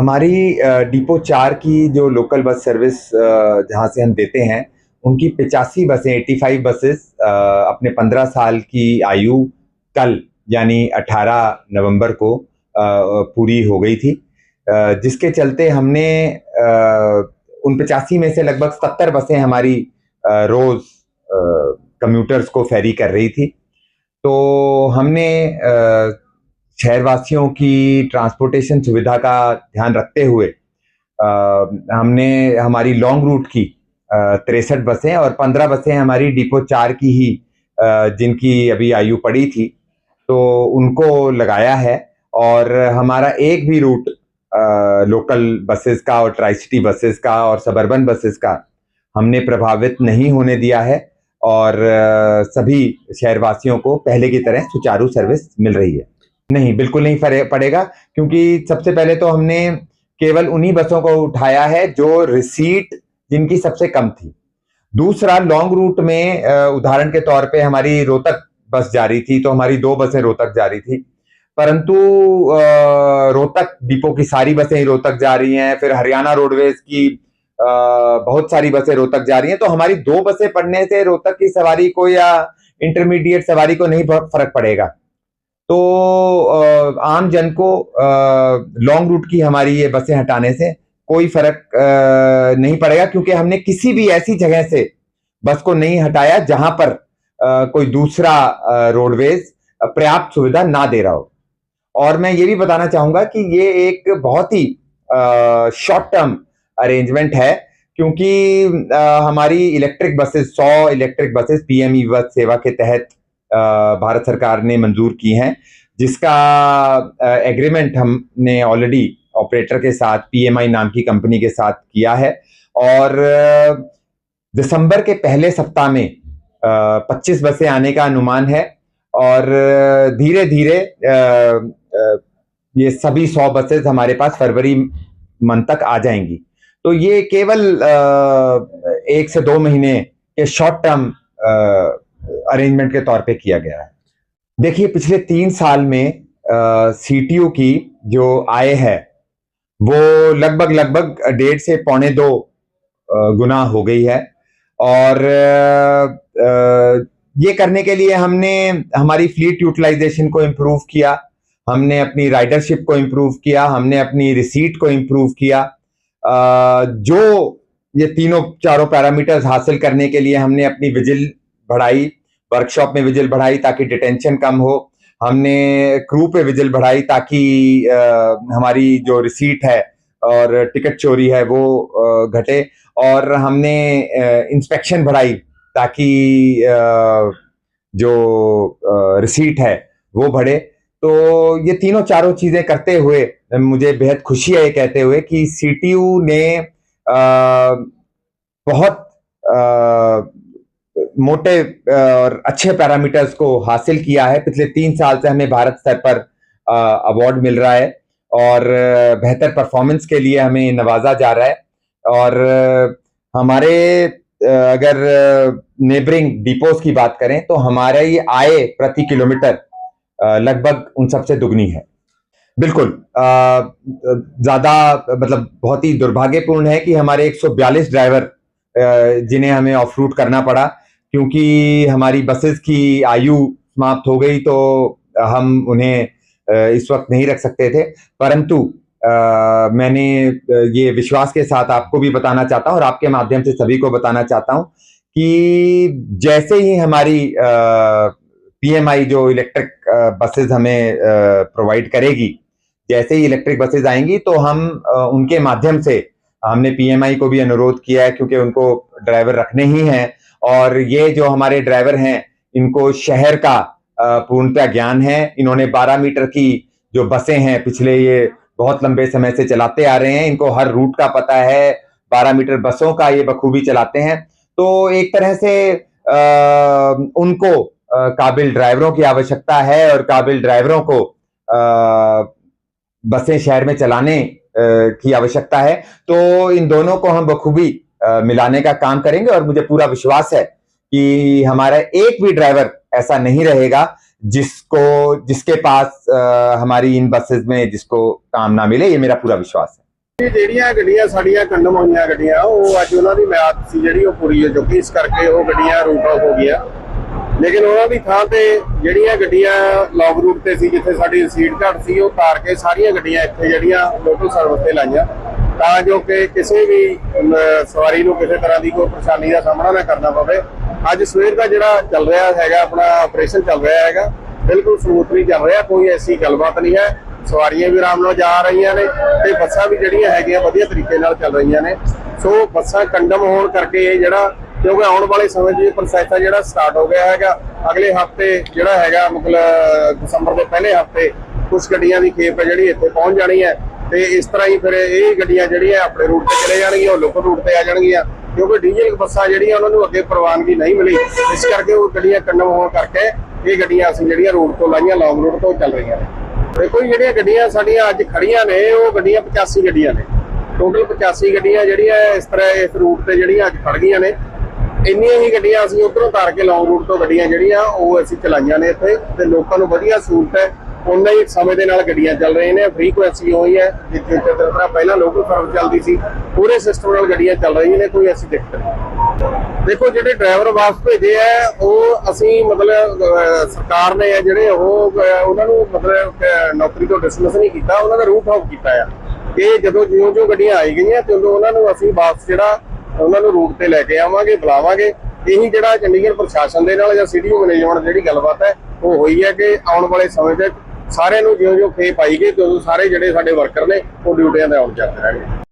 हमारी डिपो 4 की जो लोकल बस सर्विस जहाँ से हम देते हैं, उनकी 85 बसें 85 बसेस अपने 15 साल की आयु कल यानी 18 नवंबर को पूरी हो गई थी, जिसके चलते हमने उन 85 में से लगभग 70 बसें हमारी रोज कम्यूटर्स को फेरी कर रही थी। तो हमने शहरवासियों की ट्रांसपोर्टेशन सुविधा का ध्यान रखते हुए हमने हमारी लॉन्ग रूट की 63 बसें और 15 बसें हमारी डिपो 4 की ही जिनकी अभी आयु पड़ी थी, तो उनको लगाया है। और हमारा एक भी रूट लोकल बसेस का और ट्राई सिटी बसेस का और सबर्बन बसेस का हमने प्रभावित नहीं होने दिया है और सभी शहरवासियों को पहले की तरह सुचारू सर्विस मिल रही है। नहीं, बिल्कुल नहीं पड़ेगा, क्योंकि सबसे पहले तो हमने केवल उन्हीं बसों को उठाया है जो रिसीट जिनकी सबसे कम थी। दूसरा, लॉन्ग रूट में उदाहरण के तौर पे हमारी रोहतक बस जा रही थी, तो हमारी 2 बसें रोहतक जा रही थी, परंतु रोहतक डिपो की सारी बसें ही रोहतक जा रही हैं। फिर हरियाणा रोडवेज की बहुत सारी बसें रोहतक जा रही हैं, तो हमारी 2 बसें पड़ने से रोहतक की सवारी को या इंटरमीडिएट सवारी को नहीं फर्क पड़ेगा। तो आम जन को लॉन्ग रूट की हमारी ये बसें हटाने से कोई फर्क नहीं पड़ेगा, क्योंकि हमने किसी भी ऐसी जगह से बस को नहीं हटाया जहां पर कोई दूसरा रोडवेज पर्याप्त सुविधा ना दे रहा हो। और मैं ये भी बताना चाहूंगा कि ये एक बहुत ही शॉर्ट टर्म अरेंजमेंट है, क्योंकि हमारी electric buses 100 electric buses PME बस सेवा के तहत भारत सरकार ने मंजूर की हैं, जिसका एग्रीमेंट हमने ऑलरेडी ऑपरेटर के साथ पीएमआई नाम की कंपनी के साथ किया है। और दिसंबर के पहले सप्ताह में 25 बसें आने का अनुमान है और धीरे धीरे ये सभी 100 बसेस हमारे पास फरवरी मंथ तक आ जाएंगी। तो ये केवल 1 से 2 महीने के शॉर्ट टर्म अरेंजमेंट के तौर पे किया गया है। देखिए, पिछले 3 साल में सीटीयू की जो आय है वो लगभग 1.5 से 1.25 गुना हो गई है। और ये करने के लिए हमने हमारी फ्लीट यूटिलाइजेशन को इम्प्रूव किया, हमने अपनी राइडरशिप को इम्प्रूव किया, हमने अपनी रिसीट को इम्प्रूव किया। जो ये तीनों चारों पैरामीटर्स हासिल करने के लिए हमने अपनी विजिल बढ़ाई, वर्कशॉप में विजिल बढ़ाई ताकि डिटेंशन कम हो, हमने क्रू पे विजिल बढ़ाई ताकि हमारी जो रिसीट है और टिकट चोरी है वो घटे, और हमने इंस्पेक्शन बढ़ाई ताकि जो रिसीट है वो बढ़े। तो ये तीनों चारों चीजें करते हुए मुझे बेहद खुशी है ये कहते हुए कि सीटीयू ने बहुत मोटे और अच्छे पैरामीटर्स को हासिल किया है। पिछले 3 साल से हमें भारत स्तर पर अवार्ड मिल रहा है और बेहतर परफॉर्मेंस के लिए हमें नवाजा जा रहा है। और हमारे अगर नेबरिंग डिपोज की बात करें तो हमारा ये आय प्रति किलोमीटर लगभग उन सबसे दुगनी है। बिल्कुल, ज्यादा मतलब बहुत ही दुर्भाग्यपूर्ण है कि हमारे 142 ड्राइवर जिन्हें हमें ऑफ रूट करना पड़ा, क्योंकि हमारी बसेस की आयु समाप्त हो गई, तो हम उन्हें इस वक्त नहीं रख सकते थे। परंतु मैंने ये विश्वास के साथ आपको भी बताना चाहता हूं और आपके माध्यम से सभी को बताना चाहता हूं कि जैसे ही हमारी पीएमआई जो इलेक्ट्रिक बसेस हमें प्रोवाइड करेगी, जैसे ही इलेक्ट्रिक बसेस आएंगी तो हम उनके माध्यम से, हमने पीएमआई को भी अनुरोध किया है क्योंकि उनको ड्राइवर रखने ही हैं, और ये जो हमारे ड्राइवर हैं इनको शहर का पूर्णतः ज्ञान है। इन्होंने 12 मीटर की जो बसें हैं पिछले ये बहुत लंबे समय से चलाते आ रहे हैं, इनको हर रूट का पता है, 12 मीटर बसों का ये बखूबी चलाते हैं। तो एक तरह से उनको काबिल ड्राइवरों की आवश्यकता है और काबिल ड्राइवरों को बसें शहर में चलाने की आवश्यकता है। तो इन दोनों को हम बखूबी मिलाने का काम करेंगे और मुझे पूरा विश्वास है कि हमारा एक भी ड्राइवर ऐसा नहीं रहेगा जिसके पास हमारी इन बसेस में जिसको काम ना मिले। ये मेरा पूरा विश्वास है। ਜਿਹੜੀਆਂ ਗੱਡੀਆਂ ਸਾਡੀਆਂ ਕੰਡਮ ਹੋਈਆਂ ਗੱਡੀਆਂ ਉਹ ਅੱਜ ਉਹਨਾਂ ਦੀ ਮਿਆਦ ਸੀ ਜਿਹੜੀ ਉਹ ਪੂਰੀ ਹੋ ਚੁੱਕੀ, ਇਸ ਕਰਕੇ ਉਹ ਗੱਡੀਆਂ ਰੂਟ ਆਊਟ ਹੋ ਗਈਆਂ। ਲੇਕਿਨ ਉਹਨਾਂ ਦੀ ਥਾਂ ਤੇ ਜਿਹੜੀਆਂ ਗੱਡੀਆਂ ਲੌਂਗ ਰੂਟ ਤੇ ਸੀ, ਜਿੱਥੇ ਸਾਡੀ ਸੀਟ ਘੱਟ ਸੀ, ਉਹ ਤਾਰ ਕੇ ਸਾਰੀਆਂ ਗੱਡੀਆਂ ਇੱਥੇ ਜਿਹੜੀਆਂ ਲੋਕਲ ਸਰਵਿਸ ਤੇ ਲਾਈਆਂ, ਤਾਂ ਜੋ ਕਿ ਕਿਸੇ ਵੀ ਸਵਾਰੀ ਨੂੰ ਕਿਸੇ ਤਰ੍ਹਾਂ ਦੀ ਕੋਈ ਪਰੇਸ਼ਾਨੀ ਦਾ ਸਾਹਮਣਾ ਨਾ ਕਰਨਾ ਪਵੇ। ਅੱਜ ਸਵੇਰ ਦਾ ਜਿਹੜਾ ਚੱਲ ਰਿਹਾ ਹੈਗਾ ਆਪਣਾ ਆਪਰੇਸ਼ਨ ਚੱਲ ਰਿਹਾ ਹੈਗਾ, ਬਿਲਕੁਲ ਸਮੂਥਲੀ ਚੱਲ ਰਿਹਾ, ਕੋਈ ਐਸੀ ਗੱਲਬਾਤ ਨਹੀਂ ਹੈ। ਸਵਾਰੀਆਂ ਵੀ ਆਰਾਮ ਨਾਲ ਜਾ ਰਹੀਆਂ ਨੇ ਤੇ ਬੱਸਾਂ ਵੀ ਜਿਹੜੀਆਂ ਹੈਗੀਆਂ ਵਧੀਆ ਤਰੀਕੇ ਨਾਲ ਚੱਲ ਰਹੀਆਂ ਨੇ। ਸੋ ਬੱਸਾਂ ਕੰਡਮ ਹੋਣ ਕਰਕੇ ਇਹ ਜਿਹੜਾ, ਕਿਉਂਕਿ ਆਉਣ ਵਾਲੇ ਸਮੇਂ 'ਚ ਪ੍ਰੋਸੈਸ ਜਿਹੜਾ ਸਟਾਰਟ ਹੋ ਗਿਆ ਹੈਗਾ, ਅਗਲੇ ਹਫਤੇ ਜਿਹੜਾ ਹੈਗਾ ਮਤਲਬ ਦਸੰਬਰ ਦੇ ਪਹਿਲੇ ਹਫਤੇ ਕੁਝ ਗੱਡੀਆਂ ਦੀ ਖੇਪ ਹੈ ਜਿਹੜੀ ਇੱਥੇ ਪਹੁੰਚ ਜਾਣੀ ਹੈ, ਤੇ ਇਸ ਤਰ੍ਹਾਂ ਹੀ ਫਿਰ ਇਹ ਗੱਡੀਆਂ ਜਿਹੜੀਆਂ ਆਪਣੇ ਰੂਟ ਤੇ ਚਲੇ ਜਾਣਗੀਆਂ, ਉਹ ਲੋਕਲ ਰੂਟ ਤੇ ਆ ਜਾਣਗੀਆਂ, ਕਿਉਂਕਿ ਡੀਜ਼ਲ ਬੱਸਾਂ ਜਿਹੜੀਆਂ ਉਹਨਾਂ ਨੂੰ ਅੱਗੇ ਪ੍ਰਵਾਨਗੀ ਨਹੀਂ ਮਿਲੀ, ਇਸ ਕਰਕੇ ਉਹ ਗੱਡੀਆਂ ਕੰਡਮ ਹੋਣ ਕਰਕੇ ਇਹ ਗੱਡੀਆਂ ਅਸੀਂ ਜਿਹੜੀਆਂ ਰੂਟ ਤੋਂ ਲਾਈਆਂ, ਲੌਂਗ ਰੂਟ ਤੋਂ ਚੱਲ ਰਹੀਆਂ ਨੇ। ਦੇਖੋ ਜਿਹੜੀਆਂ ਗੱਡੀਆਂ ਸਾਡੀਆਂ ਅੱਜ ਖੜੀਆਂ ਨੇ ਉਹ ਗੱਡੀਆਂ 85 ਗੱਡੀਆਂ ਨੇ, ਟੋਟਲ 85 ਗੱਡੀਆਂ ਜਿਹੜੀਆਂ ਇਸ ਤਰ੍ਹਾਂ ਇਸ ਰੂਟ ਤੇ ਜਿਹੜੀਆਂ ਅੱਜ ਖੜ ਗਈਆਂ ਨੇ। ਇੰਨੀਆਂ ਹੀ ਗੱਡੀਆਂ ਅਸੀਂ ਉੱਧਰੋਂ ਤਾਰ ਕੇ ਲੌਂਗ ਰੂਟ ਤੋਂ ਗੱਡੀਆਂ ਜਿਹੜੀਆਂ ਉਹ ਅਸੀਂ ਚਲਾਈਆਂ ਨੇ ਇੱਥੇ, ਤੇ ਲੋਕਾਂ ਨੂੰ ਵਧੀਆ ਸਹੂਲਤ ਹੈ। ਉਹਨਾਂ ਹੀ ਸਮੇਂ ਦੇ ਨਾਲ ਗੱਡੀਆਂ ਚੱਲ ਰਹੀਆਂ ਨੇ, ਫ੍ਰੀਕੁਐਂਸੀ ਹੋਈ ਹੈ, ਜਿੱਥੇ ਤਰ੍ਹਾਂ ਪਹਿਲਾਂ ਲੋਕਲ ਸਰਵਿਸ ਚੱਲਦੀ ਸੀ, ਪੂਰੇ ਸਿਸਟਮ ਨਾਲ ਗੱਡੀਆਂ ਚੱਲ ਰਹੀਆਂ ਨੇ, ਕੋਈ ਐਸੀ ਦਿੱਕਤ ਨਹੀਂ। ਦੇਖੋ ਜਿਹੜੇ ਡਰਾਈਵਰ ਵਾਪਸ ਭੇਜੇ ਆ ਉਹ ਅਸੀਂ ਮਤਲਬ ਸਰਕਾਰ ਨੇ ਆ ਜਿਹੜੇ ਉਹ ਉਹਨਾਂ ਨੂੰ ਮਤਲਬ ਨੌਕਰੀ ਤੋਂ ਡਿਸਮਿਸ ਨਹੀਂ ਕੀਤਾ, ਉਹਨਾਂ ਦਾ ਰੂਟ ਆਫ ਕੀਤਾ ਆ ਕਿ ਜਦੋਂ ਜਿਉਂ ਗੱਡੀਆਂ ਆਈ ਗਈਆਂ ਤੇ ਉਦੋਂ ਉਹਨਾਂ ਨੂੰ ਅਸੀਂ ਵਾਪਸ ਜਿਹੜਾ ਉਹਨਾਂ ਨੂੰ ਰੂਟ ਤੇ ਲੈ ਕੇ ਆਵਾਂਗੇ, ਬੁਲਾਵਾਂਗੇ। ਇਹੀ ਜਿਹੜਾ ਚੰਡੀਗੜ੍ਹ ਪ੍ਰਸ਼ਾਸਨ ਦੇ ਨਾਲ ਜਾਂ ਸਿਟੀ ਮੈਨੇਜਮੈਂਟ ਜਿਹੜੀ ਗੱਲਬਾਤ ਹੈ ਉਹ ਹੋਈ ਹੈ ਕਿ ਆਉਣ ਵਾਲੇ ਸਮੇਂ 'ਚ ਸਾਰਿਆਂ ਨੂੰ ਜਿਉਂ ਖੇਪ ਆਈ ਗਈ ਤੇ ਉਦੋਂ ਸਾਰੇ ਜਿਹੜੇ ਸਾਡੇ ਵਰਕਰ ਨੇ ਉਹ ਡਿਊਟੀਆਂ ਤੇ ਆਉਣ ਜਾਂਦੇ ਰਹਿਣਗੇ।